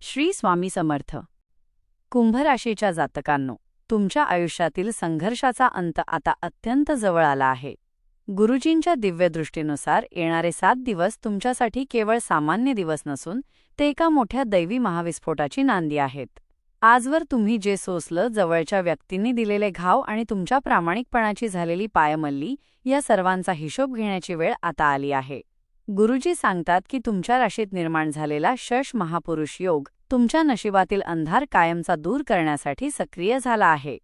श्री स्वामी समर्थ. कुंभ राशीच्या जातकांनो, तुमच्या आयुष्यातील संघर्षाचा अंत आता अत्यंत जवळ आला आहे. गुरुजींच्या दिव्य दृष्टीनुसार येणारे 7 दिवस तुमच्यासाठी केवळ सामान्य दिवस नसून ते एका मोठ्या दैवी महाविस्फोटाची नांदी आहेत. आजवर तुम्ही जे सोसलं, जवळच्या व्यक्तींनी दिलेले घाव आणि तुमच्या प्रामाणिकपणाची झालेली पायमल्ली, या सर्वांचा हिशोब घेण्याची वेळ आता आली आहे. गुरुजी सांगतात की तुमच्या राशीत निर्माण झालेला शश महापुरुष योग तुमच्या नशिबातील अंधार कायमचा दूर करण्यासाठी सक्रिय झाला आहे.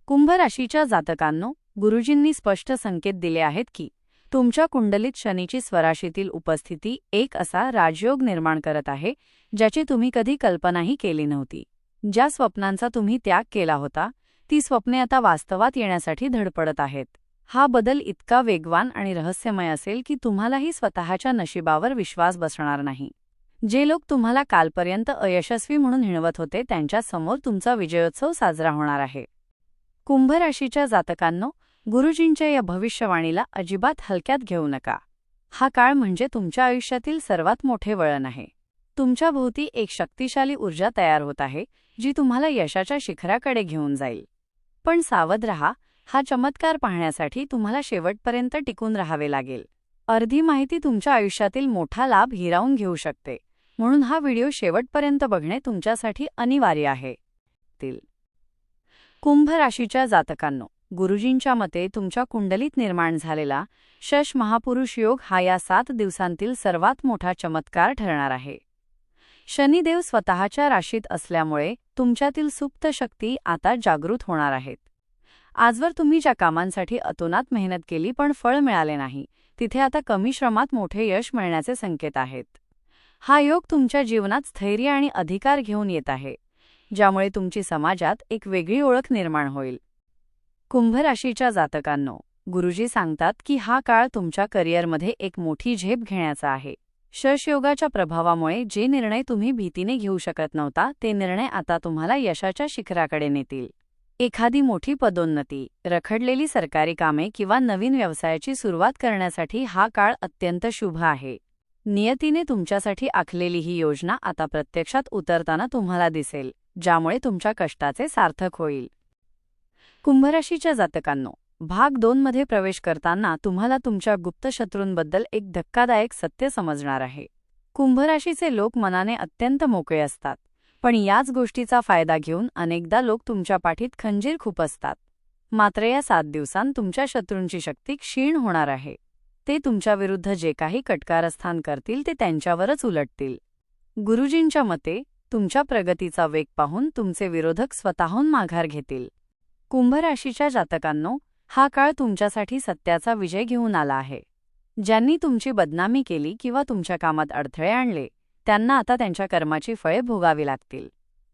कुंभ राशीच्या जातकांनो, गुरुजींनी स्पष्ट संकेत दिले आहेत की तुमच्या कुंडलीत शनीची स्वराशीतील उपस्थिती एक असा राजयोग निर्माण करत आहे ज्याची तुम्ही कधी कल्पनाही केली नव्हती. ज्या स्वप्नांचा तुम्ही त्याग केला होता, ती स्वप्ने आता वास्तवात येण्यासाठी धडपडत आहेत. हा बदल इतका वेगवान आणि रहस्यमय असेल की तुम्हालाही स्वतःच्या नशिबावर विश्वास बसणार नाही. जे लोक तुम्हाला कालपर्यंत अयशस्वी म्हणून हिणवत होते, त्यांच्या समोर तुमचा विजयोत्सव साजरा होणार आहे. कुंभ राशीच्या जातकांनो, गुरुजींच्या या भविष्यवाणीला अजिबात हलक्यात घेऊ नका. हा काळ म्हणजे तुमच्या आयुष्यातील सर्वात मोठे वळण आहे. तुमच्या भोवती एक शक्तिशाली ऊर्जा तयार होत आहे जी तुम्हाला यशाच्या शिखराकडे घेऊन जाईल. पण सावध रहा, हा चमत्कार पाहण्यासाठी तुम्हाला शेवटपर्यंत टिकून राहावे लागेल. अर्धी माहिती तुमच्या आयुष्यातील मोठा लाभ हिरावून घेऊ शकते, म्हणून हा व्हिडिओ शेवटपर्यंत बघणे तुमच्यासाठी अनिवार्य आहे. कुंभ राशीच्या जातकांनो, गुरुजींच्या मते तुमच्या कुंडलीत निर्माण झालेला शश महापुरुष योग हा या 7 दिवसांतील सर्वात मोठा चमत्कार ठरणार आहे. शनिदेव स्वतःच्या राशीत असल्यामुळे तुमच्यातील सुप्त शक्ती आता जागृत होणार आहेत. आजवर तुम्ही ज्या कामांसाठी अतोनात मेहनत केली पण फळ मिळाले नाही, तिथे आता कमी श्रमात मोठे यश मिळण्याचे संकेत आहेत. हा योग तुमच्या जीवनात स्थैर्य आणि अधिकार घेऊन येत आहे, ज्यामुळे तुमची समाजात एक वेगळी ओळख निर्माण होईल. कुंभ राशीच्या जातकांनो, गुरुजी सांगतात की हा काळ तुमच्या करिअरमध्ये एक मोठी झेप घेण्याचा आहे. शश योगाच्या प्रभावामुळे जे निर्णय तुम्ही भीतीने घेऊ शकत नव्हता, ते निर्णय आता तुम्हाला यशाच्या शिखराकडे नेतील. एखादी मोठी पदोन्नती, रखडलेली सरकारी कामे किंवा नवीन व्यवसायाची सुरुवात करण्यासाठी हा काळ अत्यंत शुभ आहे. नियतीने तुमच्यासाठी आखलेली ही योजना आता प्रत्यक्षात उतरताना तुम्हाला दिसेल, ज्यामुळे तुमच्या कष्टाचे सार्थक होईल. कुंभ राशीच्या जातकांनो, भाग 2 मध्ये प्रवेश करताना तुम्हाला तुमच्या गुप्त शत्रूंबद्दल एक धक्कादायक सत्य समजणार आहे. कुंभ राशीचे लोक मनाने अत्यंत मोकळे असतात, पण याच गोष्टीचा फायदा घेऊन अनेकदा लोक तुमच्या पाठीत खंजीर खुपसतात. मात्र या 7 दिवसांत तुमच्या शत्रूंची शक्ती क्षीण होणार आहे. ते तुमच्याविरुद्ध जे काही कटकारस्थान करतील ते त्यांच्यावरच उलटतील. गुरुजींच्या मते तुमच्या प्रगतीचा वेग पाहून तुमचे विरोधक स्वतःहून माघार घेतील. कुंभ राशीच्या जातकांनो, हा काळ तुमच्यासाठी सत्याचा विजय घेऊन आला आहे. ज्यांनी तुमची बदनामी केली किंवा तुमच्या कामात अडथळे आणले, त्यांना आता त्यांच्या कर्माची फळे भोगावी लागतील.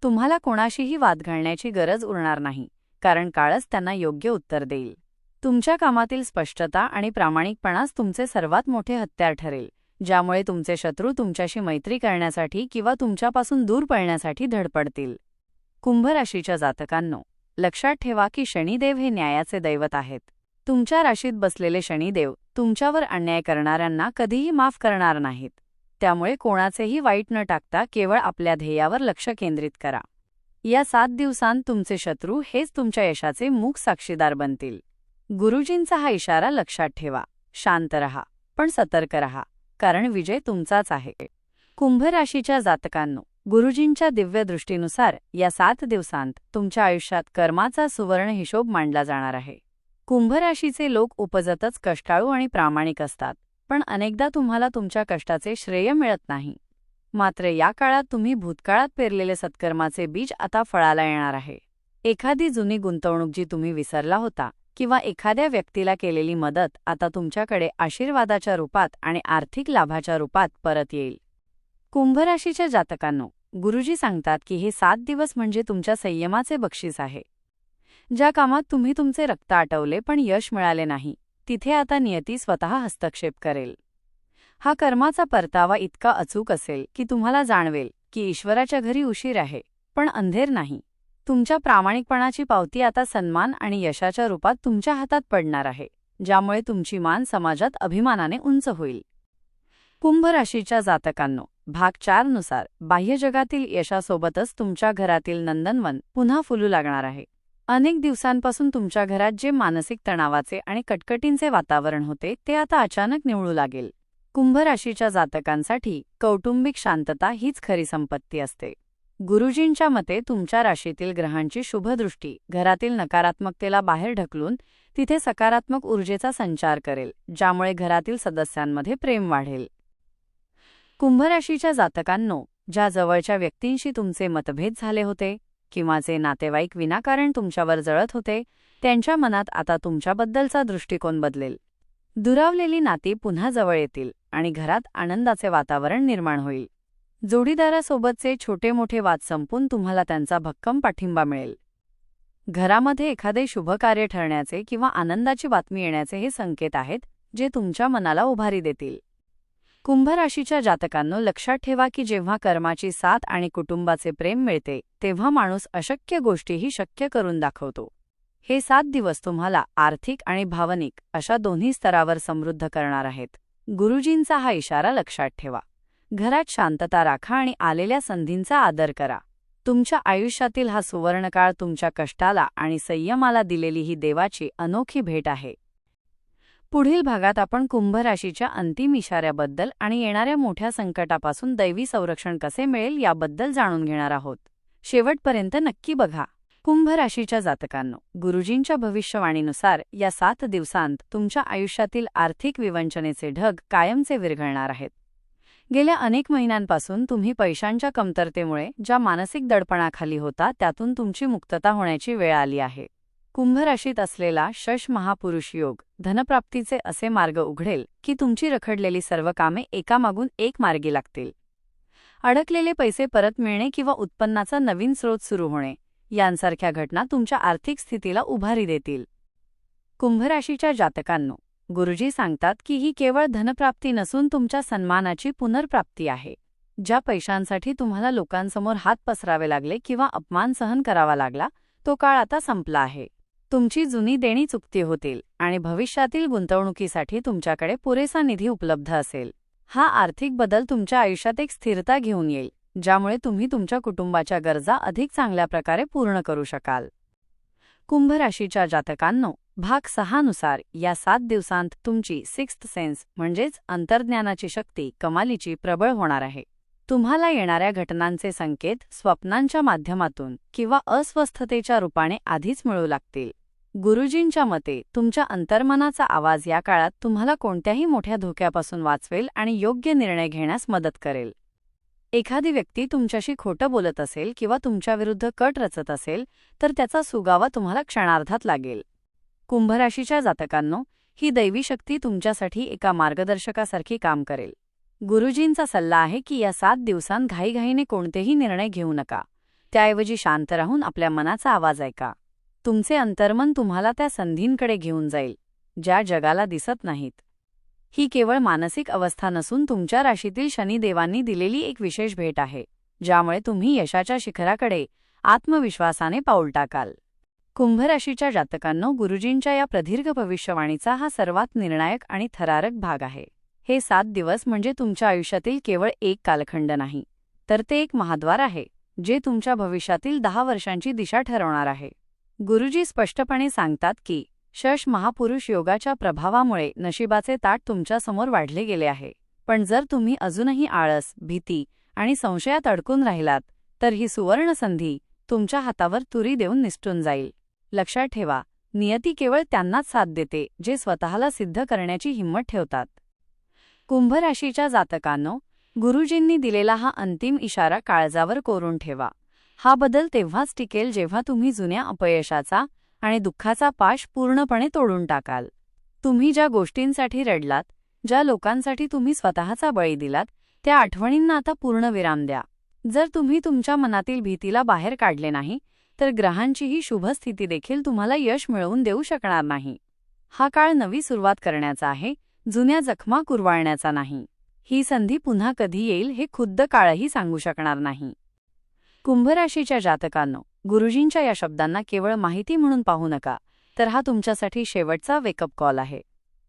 तुम्हाला कोणाशीही वाद घालण्याची गरज उरणार नाही, कारण काळच त्यांना योग्य उत्तर देईल. तुमच्या कामातील स्पष्टता आणि प्रामाणिकपणाच तुमचे सर्वात मोठे हत्यार ठरेल, ज्यामुळे तुमचे शत्रू तुमच्याशी मैत्री करण्यासाठी किंवा तुमच्यापासून दूर पळण्यासाठी धडपडतील. कुंभ राशीच्या जातकांनो, लक्षात ठेवा की शनिदेव हे न्यायाचे दैवत आहेत. तुमच्या राशीत बसलेले शनिदेव तुमच्यावर अन्याय करणाऱ्यांना कधीही माफ करणार नाहीत. त्यामुळे कोणाचेही वाईट न टाकता केवळ आपल्या ध्येयावर लक्ष केंद्रित करा. या 7 दिवसांत तुमचे शत्रू हेच तुमच्या यशाचे मूक साक्षीदार बनतील. गुरुजींचा हा इशारा लक्षात ठेवा. शांत रहा, पण सतर्क रहा, कारण विजय तुमचाच आहे. कुंभ राशीच्या जातकांनो, गुरुजींच्या दिव्य दृष्टीनुसार या 7 दिवसांत तुमच्या आयुष्यात कर्माचा सुवर्ण हिशोब मांडला जाणार आहे. कुंभ राशीचे लोक उपजतच कष्टाळू आणि प्रामाणिक असतात, पण अनेकदा तुम्हाला तुमच्या कष्टाचे श्रेय मिळत नाही. मात्र या काळात तुम्ही भूतकाळात पेरलेले सत्कर्माचे बीज आता फळाला येणार आहे. एखादी जुनी गुंतवणूक जी तुम्ही विसरला होता किंवा एखाद्या व्यक्तीला केलेली मदत आता तुमच्याकडे आशीर्वादाच्या रूपात आणि आर्थिक लाभाच्या रूपात परत येईल. कुंभ राशीच्या जातकांनो, गुरुजी सांगतात की हे 7 दिवस म्हणजे तुमच्या संयमाचे बक्षीस आहे. ज्या कामात तुम्ही तुमचे रक्त आटवले पण यश मिळाले नाही, तिथे आता नियती स्वतः हस्तक्षेप करेल. हा कर्माचा परतावा इतका अचूक असेल की तुम्हाला जाणवेल की ईश्वराच्या घरी उशीर आहे, पण अंधेर नाही. तुमच्या प्रामाणिकपणाची पावती आता सन्मान आणि यशाच्या रूपात तुमच्या हातात पडणार आहे, ज्यामुळे तुमची मान समाजात अभिमानाने उंच होईल. कुंभ राशीच्या जातकांनो, भाग 4 नुसार बाह्य जगातील यशासोबतच तुमच्या घरातील नंदनवन पुन्हा फुलू लागणार आहे. अनेक दिवसांपासून तुमच्या घरात जे मानसिक तणावाचे आणि कटकटींचे वातावरण होते ते आता अचानक निवळू लागेल. कुंभ राशीच्या जातकांसाठी कौटुंबिक शांतता हीच खरी संपत्ती असते. गुरुजींच्या मते तुमच्या राशीतील ग्रहांची शुभदृष्टी घरातील नकारात्मकतेला बाहेर ढकलून तिथे सकारात्मक ऊर्जेचा संचार करेल, ज्यामुळे घरातील सदस्यांमध्ये प्रेम वाढेल. कुंभ राशीच्या जातकांनो, ज्या जवळच्या व्यक्तींशी तुमचे मतभेद झाले होते किंवा जे नातेवाईक विनाकारण तुमच्यावर जळत होते, त्यांच्या मनात आता तुमच्याबद्दलचा दृष्टिकोन बदलेल. दुरावलेली नाती पुन्हा जवळ येतील आणि घरात आनंदाचे वातावरण निर्माण होईल. जोडीदारासोबतचे छोटे मोठे वाद संपून तुम्हाला त्यांचा भक्कम पाठिंबा मिळेल. घरामध्ये एखादे शुभकार्य ठरण्याचे किंवा आनंदाची बातमी येण्याचे हे संकेत आहेत, जे तुमच्या मनाला उभारी देतील. कुंभ राशीच्या जातकांनो, लक्षात ठेवा की जेव्हा कर्माची साथ आणि कुटुंबाचे प्रेम मिळते, तेव्हा माणूस अशक्य गोष्टीही शक्य करून दाखवतो. हे 7 दिवस तुम्हाला आर्थिक आणि भावनिक अशा दोन्ही स्तरावर समृद्ध करणार आहेत. गुरुजींचा हा इशारा लक्षात ठेवा. घरात शांतता राखा आणि आलेल्या संधींचा आदर करा. तुमच्या आयुष्यातील हा सुवर्णकाळ तुमच्या कष्टाला आणि संयमाला दिलेली ही देवाची अनोखी भेट आहे. पुढील भागात आपण कुंभ राशीच्या अंतिम इशाऱ्याबद्दल आणि येणाऱ्या मोठ्या संकटापासून दैवी संरक्षण कसे मिळेल याबद्दल जाणून घेणार आहोत. शेवटपर्यंत नक्की बघा. कुंभ राशीच्या जातकांनो, गुरुजींच्या भविष्यवाणीनुसार या 7 दिवसांत तुमच्या आयुष्यातील आर्थिक विवंचनेचे ढग कायमचे विरघळणार आहेत. गेल्या अनेक महिन्यांपासून तुम्ही पैशांच्या कमतरतेमुळे ज्या मानसिक दडपणाखाली होता, त्यातून तुमची मुक्तता होण्याची वेळ आली आहे. कुंभ राशीत असलेला शश महापुरुष योग धनप्राप्तीचे असे मार्ग उघडेल की तुमची रखडलेली सर्व कामे एकामागून एक मार्गी लागतील. अडकलेले पैसे परत मिळणे किंवा उत्पन्नाचा नवीन स्रोत सुरू होणे यांसारख्या घटना तुमच्या आर्थिक स्थितीला उभारी देतील. कुंभ राशीच्या जातकांनो, गुरुजी सांगतात की ही केवळ धनप्राप्ती नसून तुमच्या सन्मानाची पुनर्प्राप्ती आहे. ज्या पैशांसाठी तुम्हाला लोकांसमोर हात पसरावे लागले किंवा अपमान सहन करावा लागला, तो काळ आता संपला आहे. तुमची जुनी देणी चुकती होतील आणि भविष्यातील गुंतवणुकीसाठी तुमच्याकडे पुरेसा निधी उपलब्ध असेल. हा आर्थिक बदल तुमच्या आयुष्यात एक स्थिरता घेऊन येईल, ज्यामुळे तुम्ही तुमच्या कुटुंबाच्या गरजा अधिक चांगल्या प्रकारे पूर्ण करू शकाल. कुंभ राशीच्या जातकांनो, भाग 6 नुसार या 7 दिवसांत तुमची सिक्स्थ सेन्स म्हणजेच अंतर्ज्ञानाची शक्ती कमालीची प्रबळ होणार आहे. तुम्हाला येणाऱ्या घटनांचे संकेत स्वप्नांच्या माध्यमातून किंवा अस्वस्थतेच्या रूपाने आधीच मिळू लागतील. गुरुजींच्या मते तुमच्या अंतर्मनाचा आवाज या काळात तुम्हाला कोणत्याही मोठ्या धोक्यापासून वाचवेल आणि योग्य निर्णय घेण्यास मदत करेल. एखादी व्यक्ती तुमच्याशी खोटं बोलत असेल किंवा तुमच्याविरुद्ध कट रचत असेल तर त्याचा सुगावा तुम्हाला क्षणार्धात लागेल. कुंभ राशीच्या जातकांनो, ही दैवी शक्ती तुमच्यासाठी एका मार्गदर्शकासारखी काम करेल. गुरुजींचा सल्ला आहे की या 7 दिवसांत घाईघाईने कोणतेही निर्णय घेऊ नका. त्याऐवजी शांत राहून आपल्या मनाचा आवाज ऐका. तुमचे अंतर्मन तुम्हाला त्या संधींकडे घेऊन जाईल, ज्या जगाला दिसत नाहीत. ही केवळ मानसिक अवस्था नसून तुमच्या राशीतील शनिदेवांनी दिलेली एक विशेष भेट आहे, ज्यामुळे तुम्ही यशाच्या शिखराकडे आत्मविश्वासाने पाऊल टाकाल. कुंभ राशीच्या जातकांनो, गुरुजींच्या या प्रदीर्घ भविष्यवाणीचा हा सर्वात निर्णायक आणि थरारक भाग आहे. हे 7 दिवस म्हणजे तुमच्या आयुष्यातील केवळ एक कालखंड नाही, तर ते एक महाद्वार आहे, जे तुमच्या भविष्यातील 10 वर्षांची दिशा ठरवणार आहे. गुरुजी स्पष्टपणे सांगतात की शश महापुरुष योगाच्या प्रभावामुळे नशिबाचे ताट तुमच्यासमोर वाढले गेले आहे. पण जर तुम्ही अजूनही आळस, भीती आणि संशयात अडकून राहिलात, तर ही सुवर्ण संधी तुमच्या हातावर तुरी देऊन निसटून जाईल. लक्षात ठेवा, नियती केवळ त्यांनाच साथ देते जे स्वतःला सिद्ध करण्याची हिंमत ठेवतात. कुंभ राशीच्या जातकांनो, गुरुजींनी दिलेला हा अंतिम इशारा काळजावर कोरून ठेवा. हा बदल तेव्हाच टिकेल जेव्हा तुम्ही जुन्या अपयशाचा आणि दुःखाचा पाश पूर्णपणे तोडून टाकाल. तुम्ही ज्या गोष्टींसाठी रडलात, ज्या लोकांसाठी तुम्ही स्वतःचा बळी दिलात, त्या आठवणींना आता पूर्णविराम द्या. जर तुम्ही तुमच्या मनातील भीतीला बाहेर काढले नाही, तर ग्रहांची ही शुभ स्थिती देखील तुम्हाला यश मिळवून देऊ शकणार नाही. हा काळ नवी सुरुवात करण्याचा आहे, जुन्या जखमा कुरवाळण्याचा नाही. ही संधी पुन्हा कधी येईल हे खुद्द काळही सांगू शकणार नाही. कुंभ राशीच्या जातकांनो, गुरुजींच्या या शब्दांना केवळ माहिती म्हणून पाहू नका, तर हा तुमच्यासाठी शेवटचा वेकअप कॉल आहे.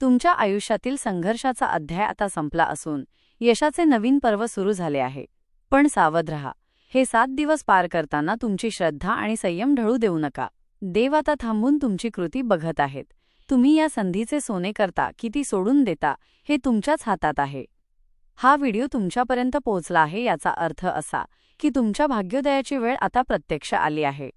तुमच्या आयुष्यातील संघर्षाचा अध्याय आता संपला असून यशाचे नवीन पर्व सुरू झाले आहे. पण सावध रहा. हे 7 दिवस पार करताना तुमची श्रद्धा आणि संयम ढळू देऊ नका. देव आता थांबून तुमची कृती बघत आहेत. तुम्ही या संधीचे सोने करता की ती सोडून देता हे तुमच्याच हातात आहे. हा व्हिडिओ तुमच्यापर्यंत पोहोचला आहे याचा अर्थ असा की तुमच्या भाग्योदयाची वेळ आता प्रत्यक्ष आली आहे.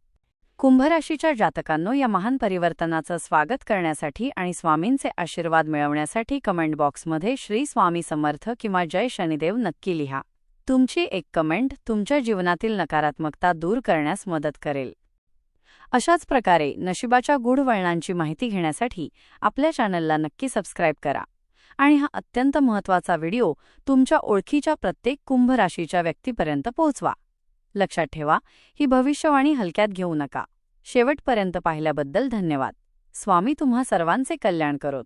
कुंभ राशीच्या जातकांनो, या महान परिवर्तनाचं स्वागत करण्यासाठी आणि स्वामींचे आशीर्वाद मिळवण्यासाठी कमेंट बॉक्समध्ये श्री स्वामी समर्थ किंवा जय शनिदेव नक्की लिहा. तुमची एक कमेंट तुमच्या जीवनातील नकारात्मकता दूर करण्यास मदत करेल. अशाच प्रकारे नशिबाच्या गूढ वळणांची माहिती घेण्यासाठी आपल्या चॅनलला नक्की सबस्क्राईब करा आणि हा अत्यंत महत्त्वाचा व्हिडिओ तुमच्या ओळखीच्या प्रत्येक कुंभ राशीच्या व्यक्तीपर्यंत पोहोचवा. लक्षात ठेवा, ही भविष्यवाणी हलक्यात घेऊ नका. शेवटपर्यंत पाहिल्याबद्दल धन्यवाद. स्वामी तुम्हा सर्वांचे कल्याण करोत.